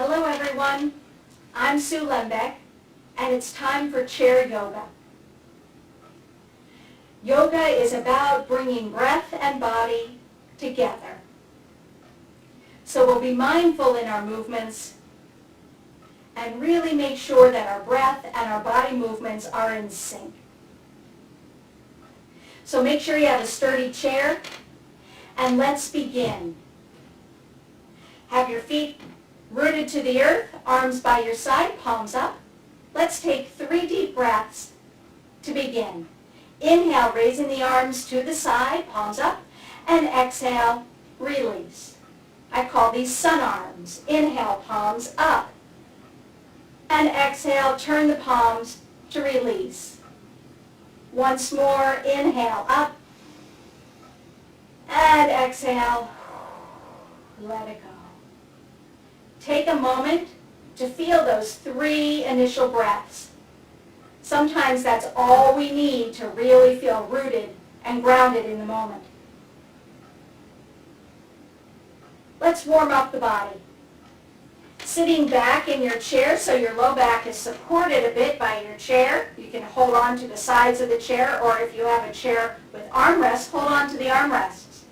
Hello everyone, I'm Sue Lembeck, and it's time for chair yoga. Yoga is about bringing breath and body together. So we'll be mindful in our movements and really make sure that our breath and our body movements are in sync. So make sure you have a sturdy chair, and let's begin. Have your feet rooted to the earth, arms by your side, palms up. Let's take 3 deep breaths to begin. Inhale, raising the arms to the side, palms up, and exhale, release. I call these sun arms. Inhale, palms up, and exhale, turn the palms to release. Once more, inhale, up, and exhale, let it go. Take a moment to feel those 3 initial breaths. Sometimes that's all we need to really feel rooted and grounded in the moment. Let's warm up the body. Sitting back in your chair so your low back is supported a bit by your chair. You can hold on to the sides of the chair, or if you have a chair with armrests, hold on to the armrests.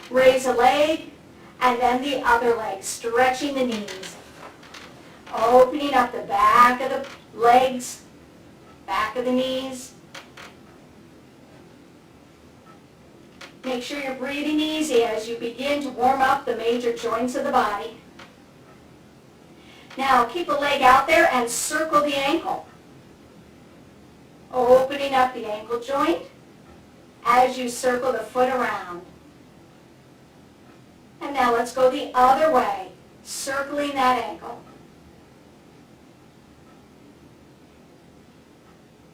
Raise a leg and then the other leg, stretching the knees. Opening up the back of the legs, back of the knees. Make sure you're breathing easy as you begin to warm up the major joints of the body. Now keep a leg out there and circle the ankle. Opening up the ankle joint as you circle the foot around. And now let's go the other way, circling that ankle.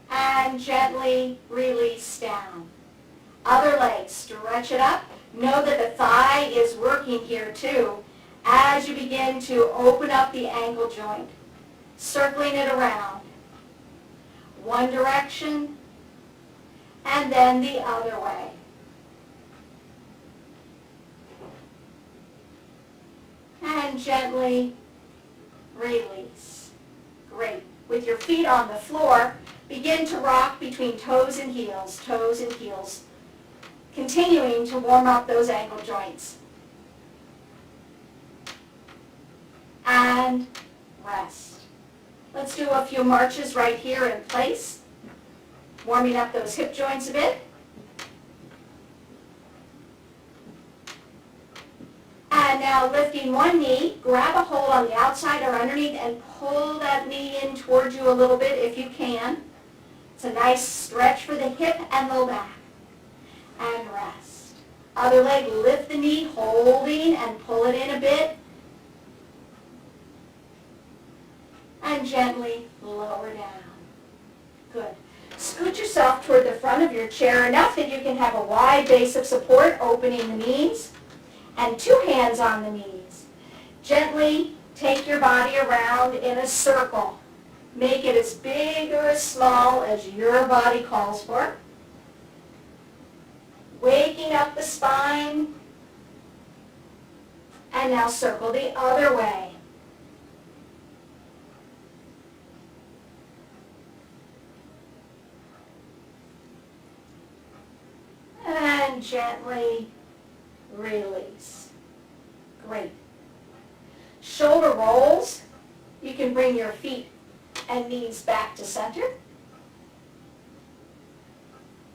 And gently release down. Other leg, stretch it up. Know that the thigh is working here too as you begin to open up the ankle joint, circling it around. One direction and then the other way. And gently release. Great. With your feet on the floor, begin to rock between toes and heels, continuing to warm up those ankle joints. And rest. Let's do a few marches right here in place, warming up those hip joints a bit. And now lifting one knee, grab a hold on the outside or underneath and pull that knee in towards you a little bit if you can. It's a nice stretch for the hip and low back. And rest. Other leg, lift the knee, holding and pull it in a bit. And gently lower down. Good. Scoot yourself toward the front of your chair enough that you can have a wide base of support, opening the knees. And 2 hands on the knees. Gently take your body around in a circle. Make it as big or as small as your body calls for. Waking up the spine. And now circle the other way. And gently release. Great. Shoulder rolls. You can bring your feet and knees back to center.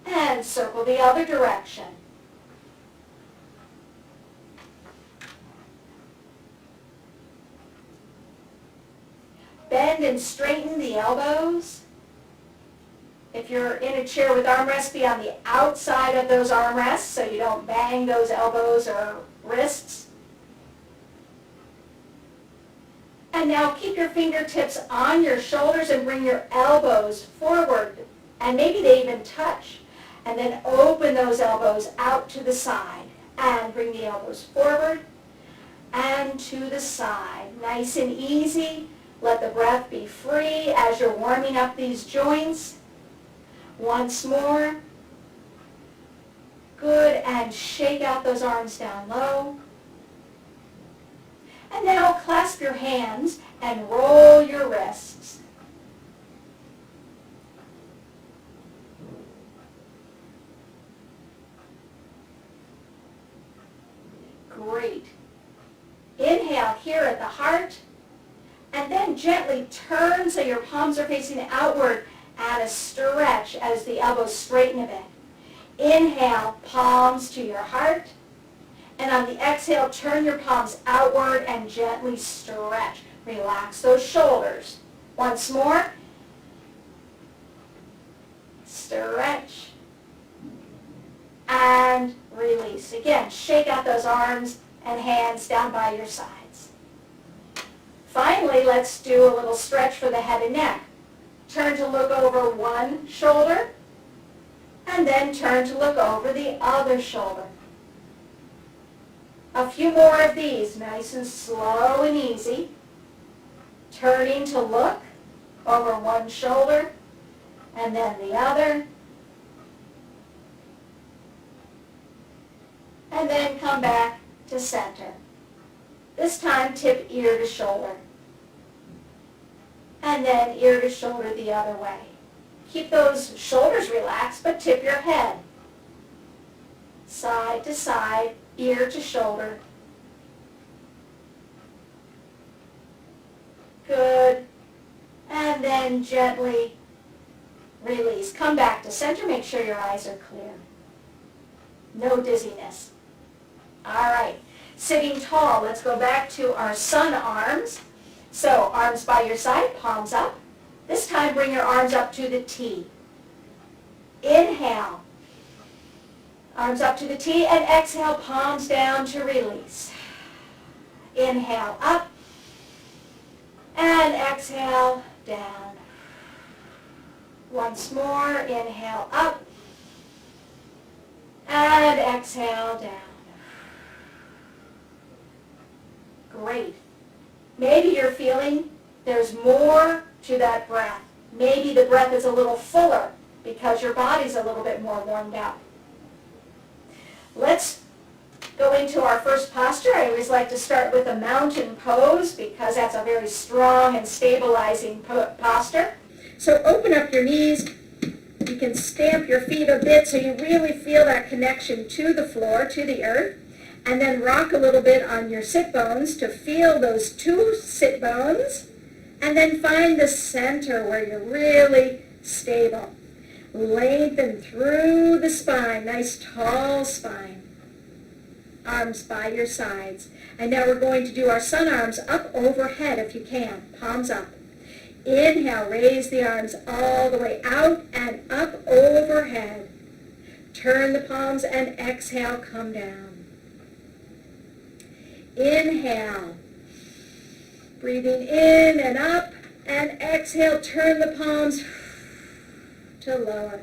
And circle the other direction. Bend and straighten the elbows. If you're in a chair with armrests, be on the outside of those armrests so you don't bang those elbows or wrists. And now keep your fingertips on your shoulders and bring your elbows forward. And maybe they even touch. And then open those elbows out to the side. And bring the elbows forward and to the side. Nice and easy. Let the breath be free as you're warming up these joints. Once more. Good, and shake out those arms down low. And now clasp your hands and roll your wrists. Great. Inhale here at the heart, and then gently turn so your palms are facing outward. Add a stretch as the elbows straighten a bit. Inhale, palms to your heart. And on the exhale, turn your palms outward and gently stretch. Relax those shoulders. Once more. Stretch. And release. Again, shake out those arms and hands down by your sides. Finally, let's do a little stretch for the head and neck. Turn to look over one shoulder, and then turn to look over the other shoulder. A few more of these, nice and slow and easy. Turning to look over one shoulder, and then the other. And then come back to center. This time, tip ear to shoulder. And then ear to shoulder the other way. Keep those shoulders relaxed, but tip your head. Side to side, ear to shoulder. Good. And then gently release. Come back to center. Make sure your eyes are clear. No dizziness. All right. Sitting tall, let's go back to our sun arms. So arms by your side, palms up. This time bring your arms up to the T. Inhale. Arms up to the T, and exhale, palms down to release. Inhale up, and exhale down. Once more, inhale up, and exhale down. Great. Maybe you're feeling there's more to that breath. Maybe the breath is a little fuller because your body's a little bit more warmed up. Let's go into our first posture. I always like to start with a mountain pose because that's a very strong and stabilizing posture. So open up your knees. You can stamp your feet a bit so you really feel that connection to the floor, to the earth. And then rock a little bit on your sit bones to feel those two sit bones. And then find the center where you're really stable. Lengthen through the spine, nice tall spine. Arms by your sides. And now we're going to do our sun arms up overhead if you can. Palms up. Inhale, raise the arms all the way out and up overhead. Turn the palms and exhale, come down. Inhale, breathing in and up, and exhale, turn the palms to lower.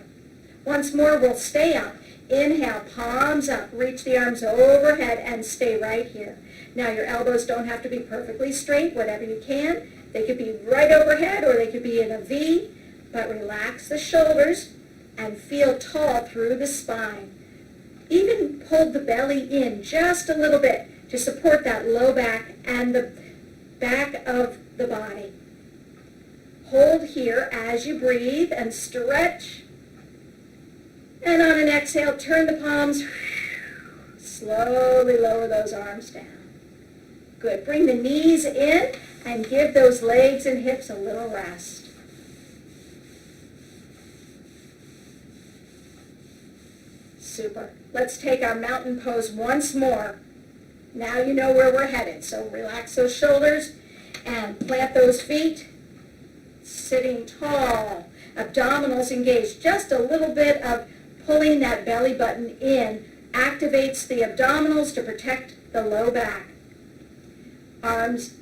Once more, we'll stay up. Inhale, palms up, reach the arms overhead, and stay right here. Now your elbows don't have to be perfectly straight, whatever you can. They could be right overhead or they could be in a V, but relax the shoulders and feel tall through the spine. Even pull the belly in just a little bit to support that low back and the back of the body. Hold here as you breathe and stretch. And on an exhale, turn the palms. Slowly lower those arms down. Good. Bring the knees in and give those legs and hips a little rest. Super. Let's take our mountain pose once more. Now you know where we're headed. So relax those shoulders and plant those feet. Sitting tall. Abdominals engaged. Just a little bit of pulling that belly button in activates the abdominals to protect the low back. Arms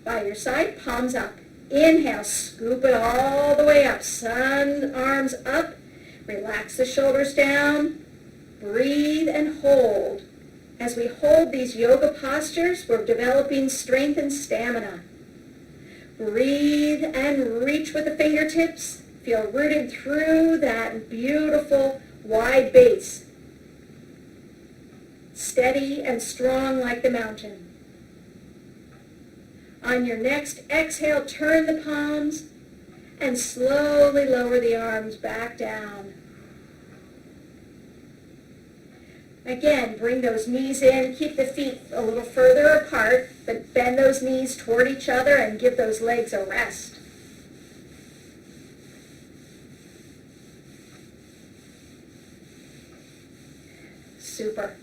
by your side, palms up. Inhale, scoop it all the way up. Sun arms up. Relax the shoulders down. Breathe and hold. As we hold these yoga postures, we're developing strength and stamina. Breathe and reach with the fingertips. Feel rooted through that beautiful wide base. Steady and strong like the mountain. On your next exhale, turn the palms and slowly lower the arms back down. Again, bring those knees in. Keep the feet a little further apart, but bend those knees toward each other and give those legs a rest. Super.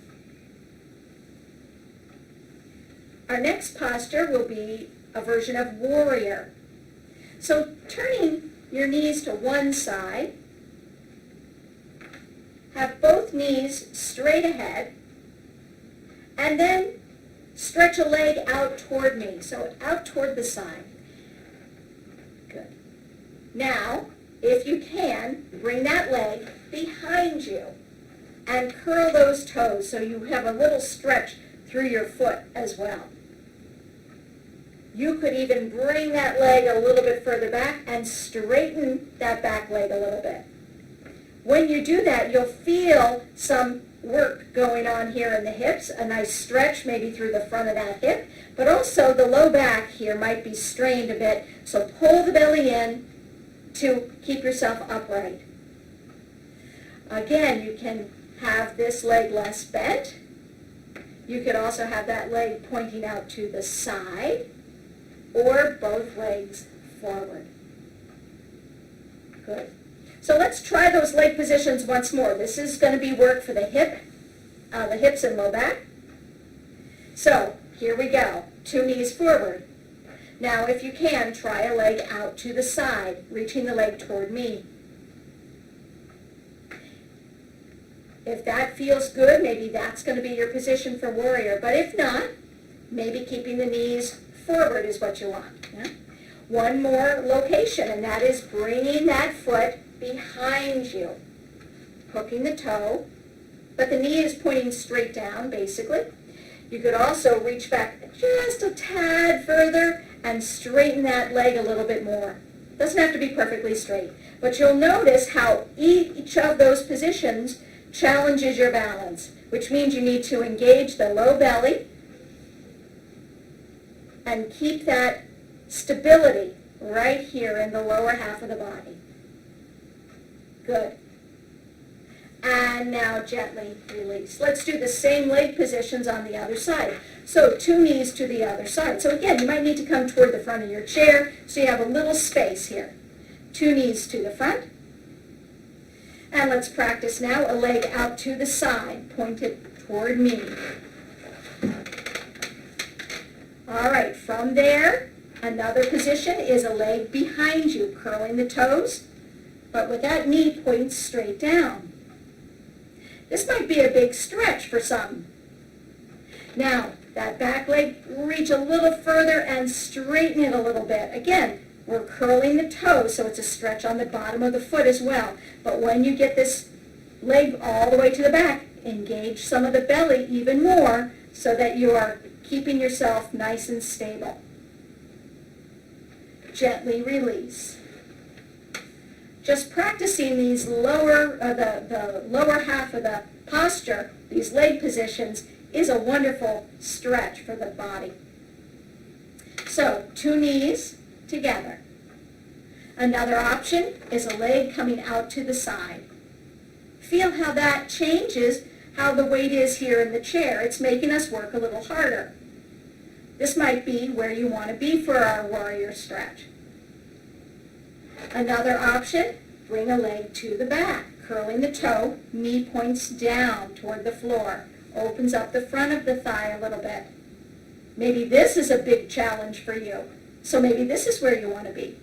Our next posture will be a version of warrior. So turning your knees to one side, have both knees straight ahead, and then stretch a leg out toward me, so out toward the side. Good. Now, if you can, bring that leg behind you and curl those toes so you have a little stretch through your foot as well. You could even bring that leg a little bit further back and straighten that back leg a little bit. When you do that, you'll feel some work going on here in the hips, a nice stretch maybe through the front of that hip, but also the low back here might be strained a bit, so pull the belly in to keep yourself upright. Again, you can have this leg less bent. You could also have that leg pointing out to the side, or both legs forward. Good. So let's try those leg positions once more. This is going to be work for the hips and low back. So here we go. 2 knees forward. Now if you can, try a leg out to the side, reaching the leg toward me. If that feels good, maybe that's going to be your position for warrior. But if not, maybe keeping the knees forward is what you want. Yeah? One more location, and that is bringing that foot behind you, hooking the toe, but the knee is pointing straight down, basically. You could also reach back just a tad further and straighten that leg a little bit more. Doesn't have to be perfectly straight, but you'll notice how each of those positions challenges your balance, which means you need to engage the low belly and keep that stability right here in the lower half of the body. Good. And now gently release. Let's do the same leg positions on the other side. So 2 knees to the other side. So again, you might need to come toward the front of your chair so you have a little space here. 2 knees to the front. And let's practice now a leg out to the side, pointed toward me. All right, from there, another position is a leg behind you, curling the toes, but with that knee pointing straight down. This might be a big stretch for some. Now, that back leg, reach a little further and straighten it a little bit. Again, we're curling the toes, so it's a stretch on the bottom of the foot as well. But when you get this leg all the way to the back, engage some of the belly even more so that you are keeping yourself nice and stable. Gently release. Just practicing these the lower half of the posture, these leg positions, is a wonderful stretch for the body. So 2 knees together. Another option is a leg coming out to the side. Feel how that changes how the weight is here in the chair. It's making us work a little harder. This might be where you want to be for our warrior stretch. Another option, bring a leg to the back, curling the toe, knee points down toward the floor, opens up the front of the thigh a little bit. Maybe this is a big challenge for you, so maybe this is where you want to be.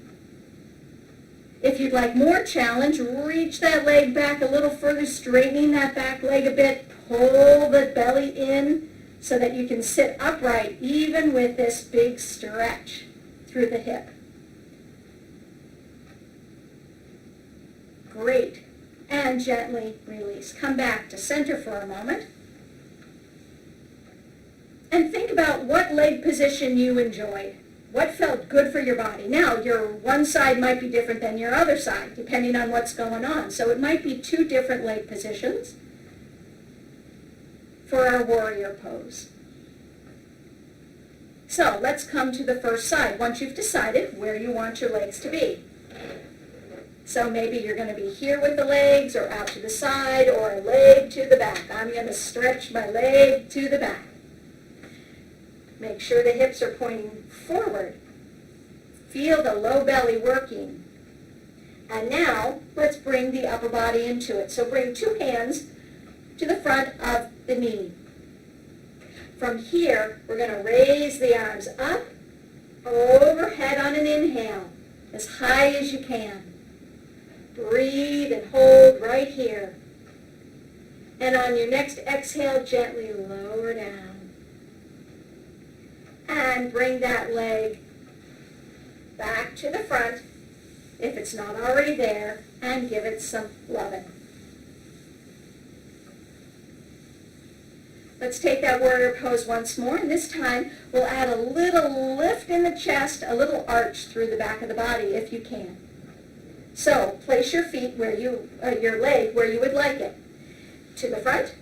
If you'd like more challenge, reach that leg back a little further, straightening that back leg a bit, pull the belly in so that you can sit upright even with this big stretch through the hip. Great. And gently release. Come back to center for a moment. And think about what leg position you enjoyed. What felt good for your body? Now, your one side might be different than your other side, depending on what's going on. So it might be 2 different leg positions for our warrior pose. So let's come to the first side once you've decided where you want your legs to be. So maybe you're going to be here with the legs or out to the side or a leg to the back. I'm going to stretch my leg to the back. Make sure the hips are pointing forward. Feel the low belly working. And now let's bring the upper body into it. So bring two hands to the front of the knee. From here, we're going to raise the arms up, overhead on an inhale, as high as you can. Breathe and hold right here. And on your next exhale, gently lower down. And bring that leg back to the front, if it's not already there, and give it some loving. Let's take that warrior pose once more, and this time we'll add a little lift in the chest, a little arch through the back of the body if you can. So place your feet where your leg where you would like it. To the front,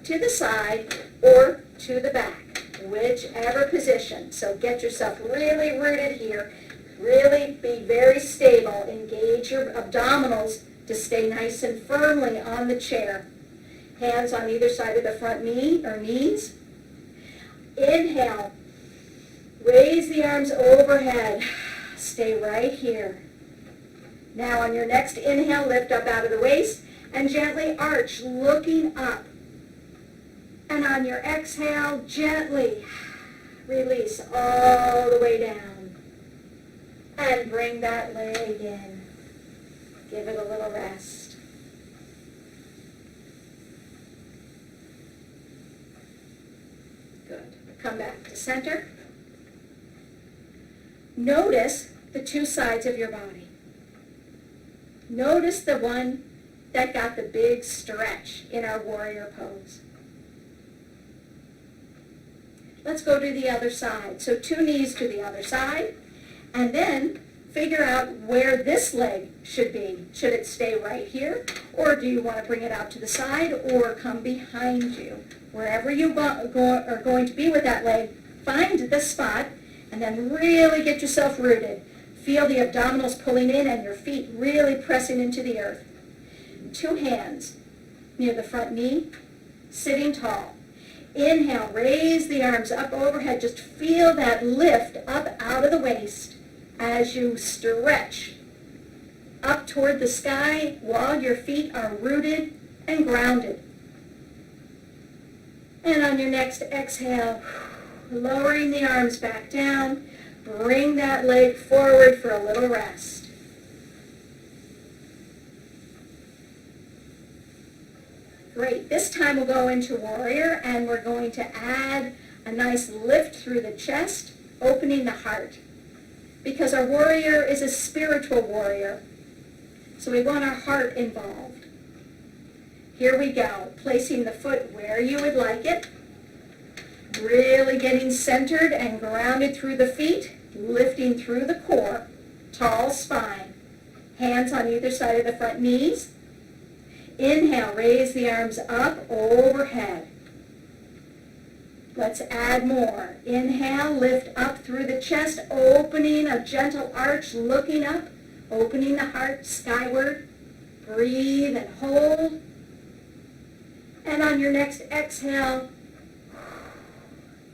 to the side, or to the back, whichever position. So get yourself really rooted here. Really be very stable. Engage your abdominals to stay nice and firmly on the chair. Hands on either side of the front knee or knees. Inhale. Raise the arms overhead. Stay right here. Now on your next inhale, lift up out of the waist and gently arch, looking up. And on your exhale, gently release all the way down. And bring that leg in. Give it a little rest. Good. Come back to center. Notice the two sides of your body. Notice the one that got the big stretch in our warrior pose. Let's go to the other side. So two knees to the other side, and then figure out where this leg should be. Should it stay right here, or do you want to bring it out to the side or come behind you? Wherever you are going to be with that leg, find the spot and then really get yourself rooted. Feel the abdominals pulling in and your feet really pressing into the earth. Two hands near the front knee, sitting tall. Inhale, raise the arms up overhead. Just feel that lift up out of the waist as you stretch up toward the sky while your feet are rooted and grounded. And on your next exhale, lowering the arms back down, bring that leg forward for a little rest. Great. This time we'll go into warrior, and we're going to add a nice lift through the chest, opening the heart. Because our warrior is a spiritual warrior, so we want our heart involved. Here we go. Placing the foot where you would like it. Really getting centered and grounded through the feet, lifting through the core, tall spine. Hands on either side of the front knees. Inhale, raise the arms up overhead. Let's add more. Inhale, lift up through the chest, opening a gentle arch, looking up, opening the heart skyward. Breathe and hold. And on your next exhale,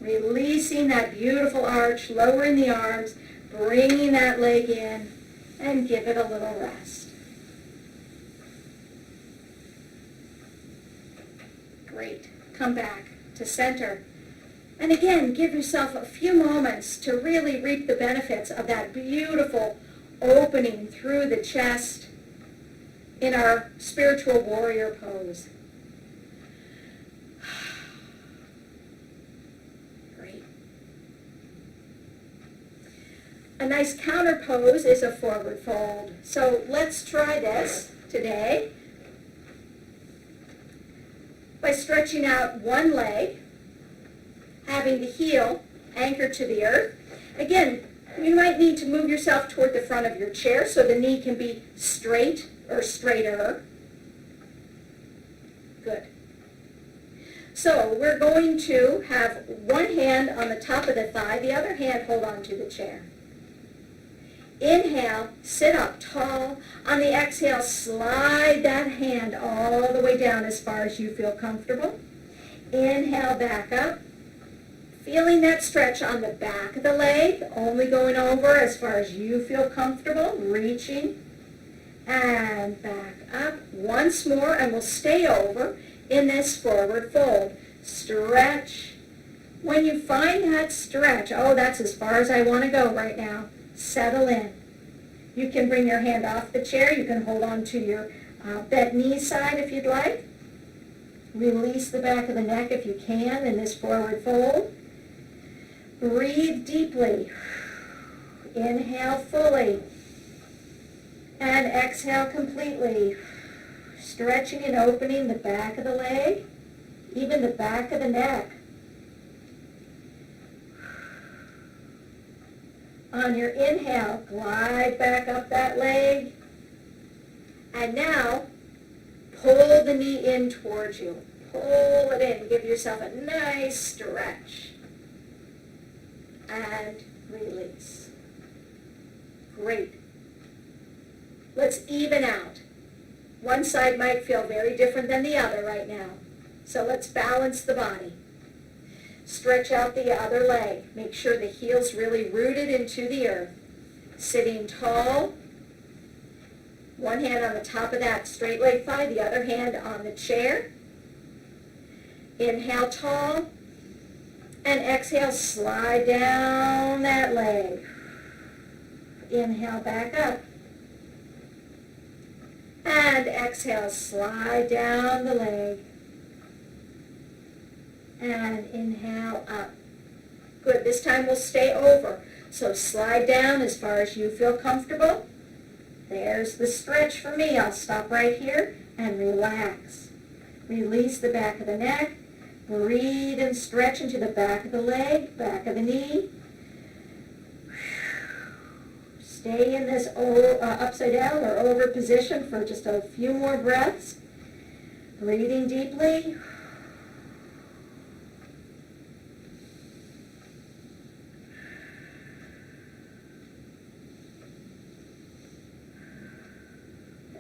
releasing that beautiful arch, lowering the arms, bringing that leg in, and give it a little rest. Great. Come back to center. And again, give yourself a few moments to really reap the benefits of that beautiful opening through the chest in our spiritual warrior pose. Great. A nice counter pose is a forward fold. So let's try this today by stretching out one leg, having the heel anchored to the earth. Again, you might need to move yourself toward the front of your chair so the knee can be straight or straighter. Good. So we're going to have one hand on the top of the thigh, the other hand hold on to the chair. Inhale, sit up tall. On the exhale, slide that hand all the way down as far as you feel comfortable. Inhale, back up. Feeling that stretch on the back of the leg, only going over as far as you feel comfortable, reaching. And back up once more, and we'll stay over in this forward fold. Stretch. When you find that stretch, oh, that's as far as I want to go right now, settle in. You can bring your hand off the chair. You can hold on to your bent knee side if you'd like. Release the back of the neck if you can in this forward fold. Breathe deeply. Inhale fully. And exhale completely. Stretching and opening the back of the leg, even the back of the neck. On your inhale, glide back up that leg. And now, pull the knee in towards you. Pull it in. Give yourself a nice stretch. And release. Great. Let's even out. One side might feel very different than the other right now. So let's balance the body. Stretch out the other leg. Make sure the heel's really rooted into the earth. Sitting tall. One hand on the top of that straight leg thigh, the other hand on the chair. Inhale tall. And exhale, slide down that leg. Inhale back up. And exhale, slide down the leg. And inhale up. Good. This time we'll stay over. So slide down as far as you feel comfortable. There's the stretch for me. I'll stop right here and relax. Release the back of the neck. Breathe and stretch into the back of the leg, back of the knee. Stay in this upside down or over position for just a few more breaths. Breathing deeply.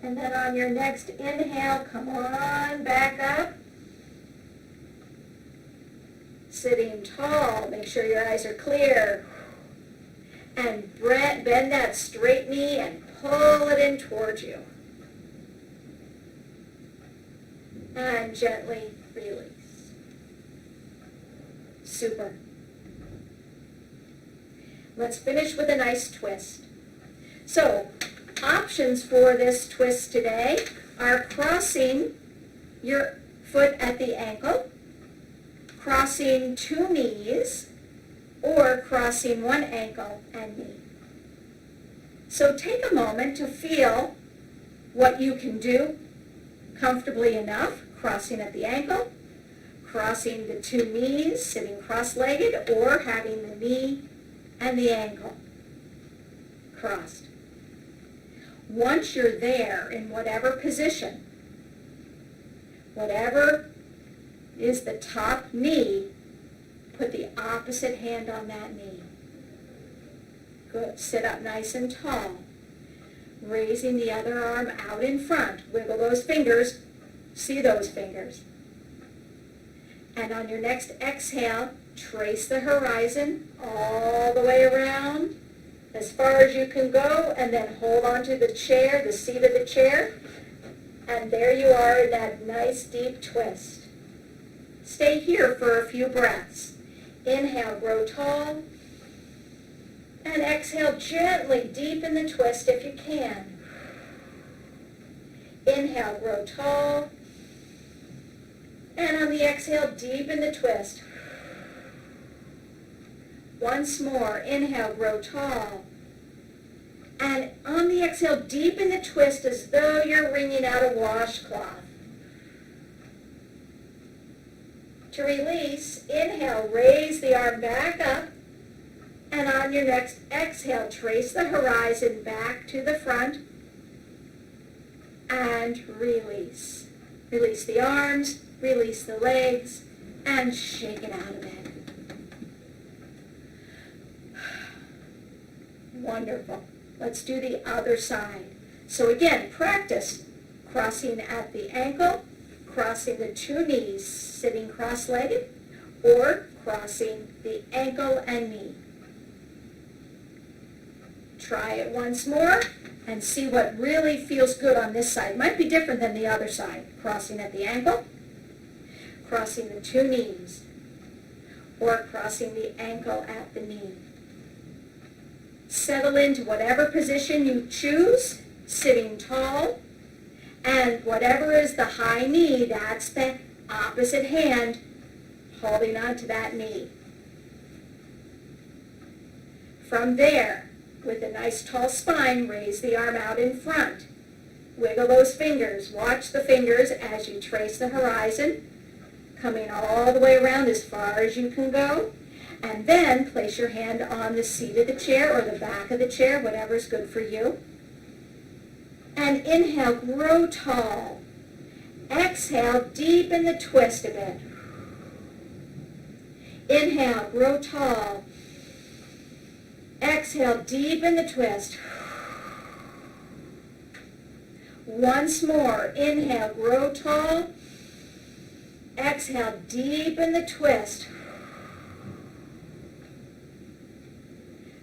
And then on your next inhale, come on back up. Sitting tall, make sure your eyes are clear. And bend that straight knee and pull it in towards you. And gently release. Super. Let's finish with a nice twist. So, options for this twist today are crossing your foot at the ankle, crossing two knees, or crossing one ankle and knee. So take a moment to feel what you can do comfortably enough, crossing at the ankle, crossing the two knees, sitting cross-legged, or having the knee and the ankle crossed. Once you're there in whatever position, whatever is the top knee, put the opposite hand on that knee. Good. Sit up nice and tall. Raising the other arm out in front. Wiggle those fingers. See those fingers. And on your next exhale, trace the horizon all the way around as far as you can go, and then hold onto the chair, the seat of the chair. And there you are in that nice deep twist. Stay here for a few breaths. Inhale, grow tall. And exhale, gently deepen the twist if you can. Inhale, grow tall. And on the exhale, deepen the twist. Once more, inhale, grow tall. And on the exhale, deepen the twist as though you're wringing out a washcloth. To release, inhale, raise the arm back up. And on your next exhale, trace the horizon back to the front. And release. Release the arms, release the legs, and shake it out a bit. Wonderful. Let's do the other side. So again, practice crossing at the ankle, crossing the two knees, sitting cross-legged, or crossing the ankle and knee. Try it once more and see what really feels good on this side. Might be different than the other side. Crossing at the ankle, crossing the two knees, or crossing the ankle at the knee. Settle into whatever position you choose, sitting tall, and whatever is the high knee, that's the opposite hand holding on to that knee. From there, with a nice tall spine, raise the arm out in front. Wiggle those fingers. Watch the fingers as you trace the horizon, coming all the way around as far as you can go. And then place your hand on the seat of the chair or the back of the chair, whatever is good for you. And inhale, grow tall. Exhale, deepen the twist a bit. Inhale, grow tall. Exhale, deepen the twist. Once more. Inhale, grow tall. Exhale, deepen the twist.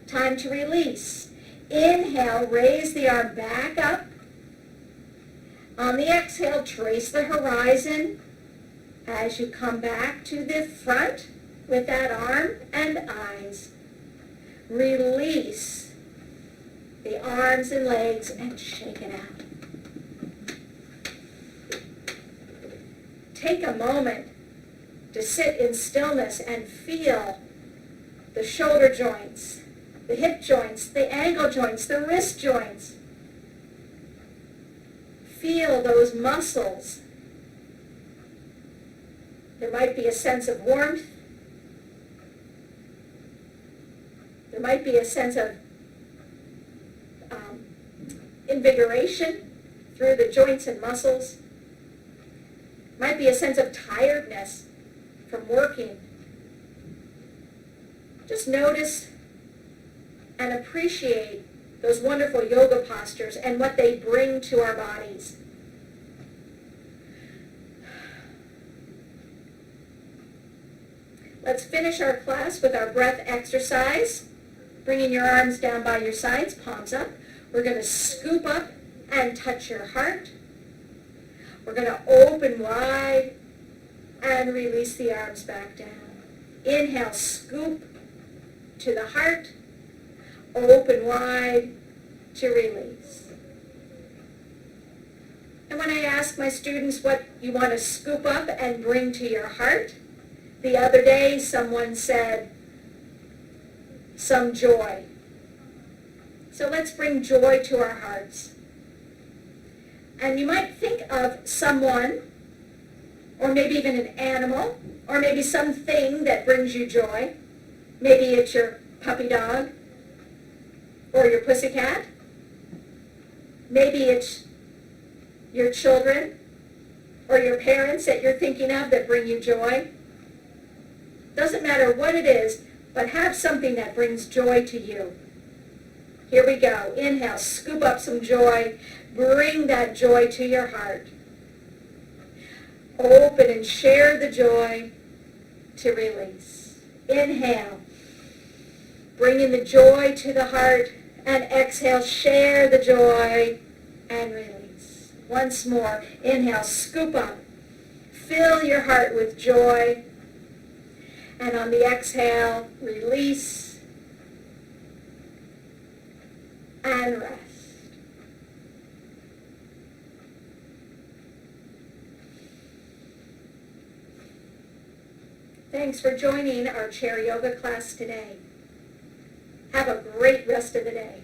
Time to release. Inhale, raise the arm back up. On the exhale, trace the horizon as you come back to the front with that arm and eyes. Release the arms and legs and shake it out. Take a moment to sit in stillness and feel the shoulder joints, the hip joints, the ankle joints, the wrist joints. Feel those muscles. There might be a sense of warmth. There might be a sense of invigoration through the joints and muscles. Might be a sense of tiredness from working. Just notice and appreciate those wonderful yoga postures and what they bring to our bodies. Let's finish our class with our breath exercise. Bringing your arms down by your sides, palms up. We're going to scoop up and touch your heart. We're going to open wide and release the arms back down. Inhale, scoop to the heart. Open wide to release. And when I ask my students what you want to scoop up and bring to your heart, the other day someone said, some joy. So let's bring joy to our hearts. And you might think of someone, or maybe even an animal, or maybe something that brings you joy. Maybe it's your puppy dog, or your pussycat. Maybe it's your children, or your parents that you're thinking of that bring you joy. Doesn't matter what it is, but have something that brings joy to you. Here we go. Inhale, scoop up some joy. Bring that joy to your heart. Open and share the joy to release. Inhale, bringing the joy to the heart, and exhale, share the joy and release. Once more, inhale, scoop up. Fill your heart with joy. And on the exhale, release and rest. Thanks for joining our chair yoga class today. Have a great rest of the day.